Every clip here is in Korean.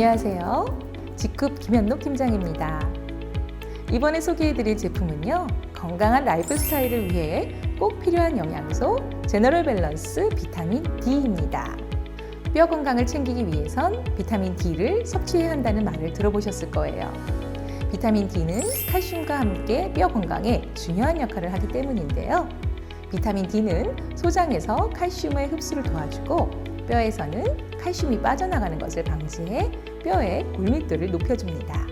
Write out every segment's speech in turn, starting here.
안녕하세요. 직급 김현록 팀장입니다. 이번에 소개해드릴 제품은요, 건강한 라이프 스타일을 위해 꼭 필요한 영양소 제너럴 밸런스 비타민 D입니다. 뼈 건강을 챙기기 위해선 비타민 D를 섭취해야 한다는 말을 들어보셨을 거예요. 비타민 D는 칼슘과 함께 뼈 건강에 중요한 역할을 하기 때문인데요. 비타민 D는 소장에서 칼슘의 흡수를 도와주고 뼈에서는 칼슘이 빠져나가는 것을 방지해 뼈의 골밀도를 높여줍니다.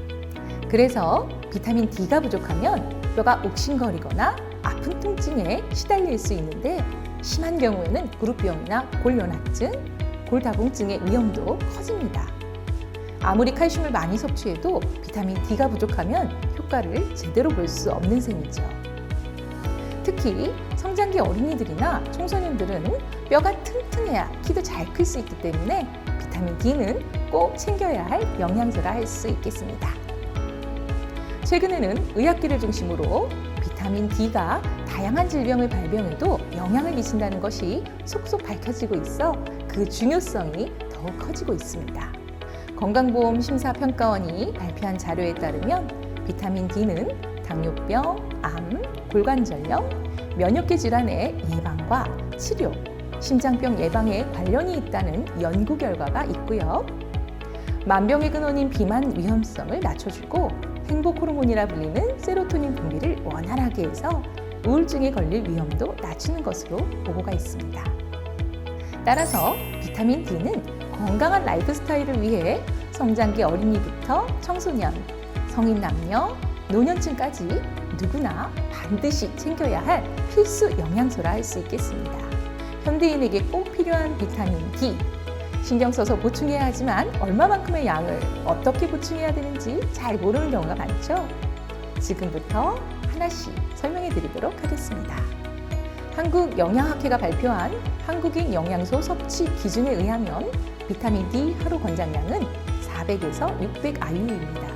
그래서 비타민 D가 부족하면 뼈가 옥신거리거나 아픈 통증에 시달릴 수 있는데 심한 경우에는 무릎병이나 골연화증, 골다공증의 위험도 커집니다. 아무리 칼슘을 많이 섭취해도 비타민 D가 부족하면 효과를 제대로 볼 수 없는 셈이죠. 특히 성장기 어린이들이나 청소년들은 뼈가 튼튼해야 키도 잘 클 수 있기 때문에 비타민 D는 꼭 챙겨야 할 영양소라 할 수 있겠습니다. 최근에는 의학계를 중심으로 비타민 D가 다양한 질병을 발병해도 영향을 미친다는 것이 속속 밝혀지고 있어 그 중요성이 더욱 커지고 있습니다. 건강보험심사평가원이 발표한 자료에 따르면 비타민 D는 당뇨병, 암, 골관절염, 면역계 질환의 예방과 치료, 심장병 예방에 관련이 있다는 연구 결과가 있고요. 만병의 근원인 비만 위험성을 낮춰주고 행복 호르몬이라 불리는 세로토닌 분비를 원활하게 해서 우울증에 걸릴 위험도 낮추는 것으로 보고가 있습니다. 따라서 비타민 D는 건강한 라이프 스타일을 위해 성장기 어린이부터 청소년, 성인 남녀, 노년층까지 누구나 반드시 챙겨야 할 필수 영양소라 할 수 있겠습니다. 현대인에게 꼭 필요한 비타민 D, 신경 써서 보충해야 하지만 얼마만큼의 양을 어떻게 보충해야 되는지 잘 모르는 경우가 많죠? 지금부터 하나씩 설명해 드리도록 하겠습니다. 한국영양학회가 발표한 한국인 영양소 섭취 기준에 의하면 비타민 D 하루 권장량은 400에서 600 IU입니다.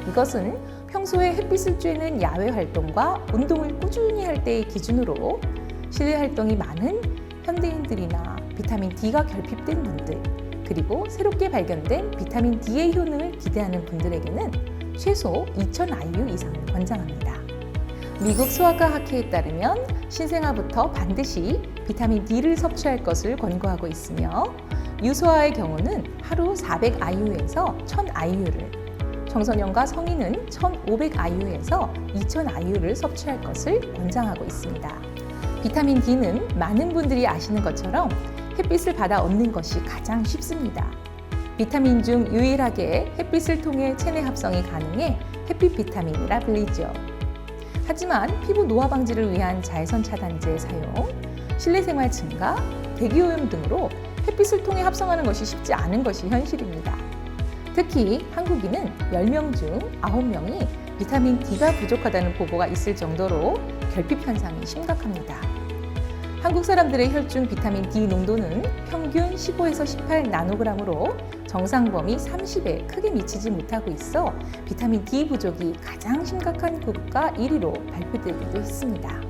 이것은 평소에 햇빛을 쬐는 야외 활동과 운동을 꾸준히 할 때의 기준으로 실내 활동이 많은 현대인들이나 비타민 D가 결핍된 분들, 그리고 새롭게 발견된 비타민 D의 효능을 기대하는 분들에게는 최소 2000 IU 이상을 권장합니다. 미국 소아과 학회에 따르면 신생아부터 반드시 비타민 D를 섭취할 것을 권고하고 있으며 유소아의 경우는 하루 400 IU에서 1000 IU를, 청소년과 성인은 1500 IU에서 2000 IU를 섭취할 것을 권장하고 있습니다. 비타민 D는 많은 분들이 아시는 것처럼 햇빛을 받아 얻는 것이 가장 쉽습니다. 비타민 중 유일하게 햇빛을 통해 체내 합성이 가능해 햇빛 비타민이라 불리죠. 하지만 피부 노화 방지를 위한 자외선 차단제 사용, 실내 생활 증가, 대기오염 등으로 햇빛을 통해 합성하는 것이 쉽지 않은 것이 현실입니다. 특히 한국인은 10명 중 9명이 비타민 D가 부족하다는 보고가 있을 정도로 결핍 현상이 심각합니다. 한국 사람들의 혈중 비타민 D 농도는 평균 15에서 18 나노그램으로 정상 범위 30에 크게 미치지 못하고 있어 비타민 D 부족이 가장 심각한 국가 1위로 발표되기도 했습니다.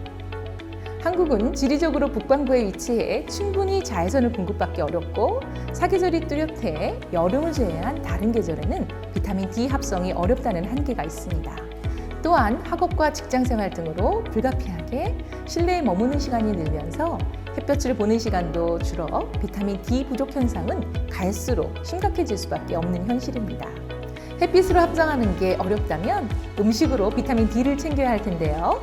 한국은 지리적으로 북반구에 위치해 충분히 자외선을 공급받기 어렵고 사계절이 뚜렷해 여름을 제외한 다른 계절에는 비타민 D 합성이 어렵다는 한계가 있습니다. 또한 학업과 직장생활 등으로 불가피하게 실내에 머무는 시간이 늘면서 햇볕을 보는 시간도 줄어 비타민 D 부족 현상은 갈수록 심각해질 수밖에 없는 현실입니다. 햇빛으로 합성하는 게 어렵다면 음식으로 비타민 D를 챙겨야 할 텐데요.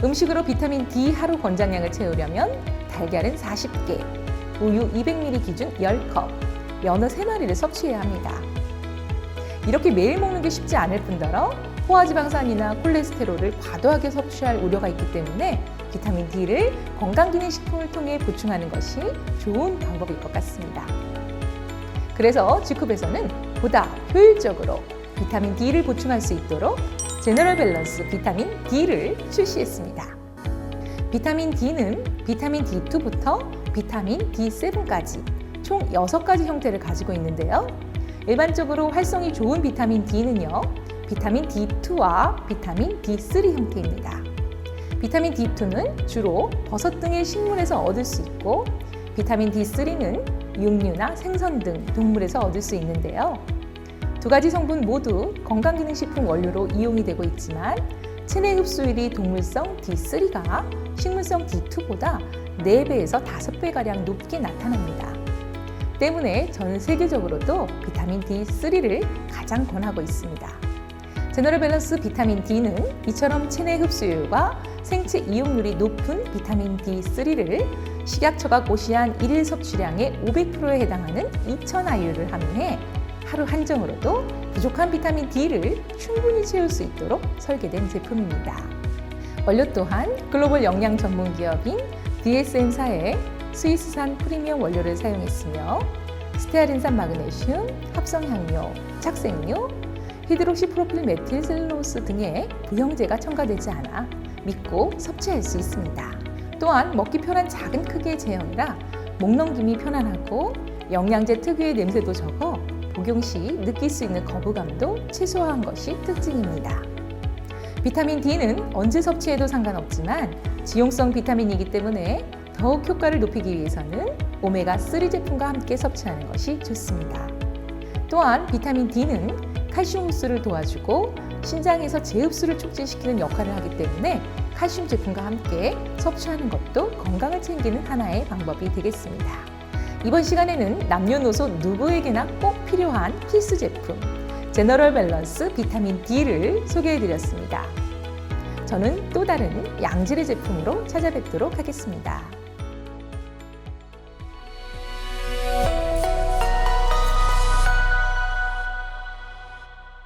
음식으로 비타민 D 하루 권장량을 채우려면 달걀은 40개, 우유 200ml 기준 10컵, 연어 3마리를 섭취해야 합니다. 이렇게 매일 먹는 게 쉽지 않을 뿐더러 포화지방산이나 콜레스테롤을 과도하게 섭취할 우려가 있기 때문에 비타민 D를 건강기능식품을 통해 보충하는 것이 좋은 방법일 것 같습니다. 그래서 G컵에서는 보다 효율적으로 비타민 D를 보충할 수 있도록 제너럴 밸런스 비타민 D를 출시했습니다. 비타민 D는 비타민 D2부터 비타민 D7까지 총 6가지 형태를 가지고 있는데요. 일반적으로 활성이 좋은 비타민 D는요, 비타민 D2와 비타민 D3 형태입니다. 비타민 D2는 주로 버섯 등의 식물에서 얻을 수 있고 비타민 D3는 육류나 생선 등 동물에서 얻을 수 있는데요. 두 가지 성분 모두 건강기능식품 원료로 이용이 되고 있지만 체내 흡수율이 동물성 D3가 식물성 D2보다 4배에서 5배가량 높게 나타납니다. 때문에 전 세계적으로도 비타민 D3를 가장 권하고 있습니다. 제너럴 밸런스 비타민 D는 이처럼 체내 흡수율과 생체 이용률이 높은 비타민 D3를 식약처가 고시한 일일 섭취량의 500%에 해당하는 2000IU를 함유해 하루 한정으로도 부족한 비타민 D를 충분히 채울 수 있도록 설계된 제품입니다. 원료 또한 글로벌 영양 전문 기업인 DSM사의 스위스산 프리미엄 원료를 사용했으며 스테아린산 마그네슘, 합성향료, 착색료, 히드록시프로필 메틸셀룰로스 등의 부형제가 첨가되지 않아 믿고 섭취할 수 있습니다. 또한 먹기 편한 작은 크기의 제형이라 목 넘김이 편안하고 영양제 특유의 냄새도 적어 복용 시 느낄 수 있는 거부감도 최소화한 것이 특징입니다. 비타민 D는 언제 섭취해도 상관없지만 지용성 비타민이기 때문에 더욱 효과를 높이기 위해서는 오메가3 제품과 함께 섭취하는 것이 좋습니다. 또한 비타민 D는 칼슘 흡수를 도와주고 신장에서 재흡수를 촉진시키는 역할을 하기 때문에 칼슘 제품과 함께 섭취하는 것도 건강을 챙기는 하나의 방법이 되겠습니다. 이번 시간에는 남녀노소 누구에게나 꼭 필요한 필수 제품 제너럴 밸런스 비타민 D를 소개해드렸습니다. 저는 또 다른 양질의 제품으로 찾아뵙도록 하겠습니다.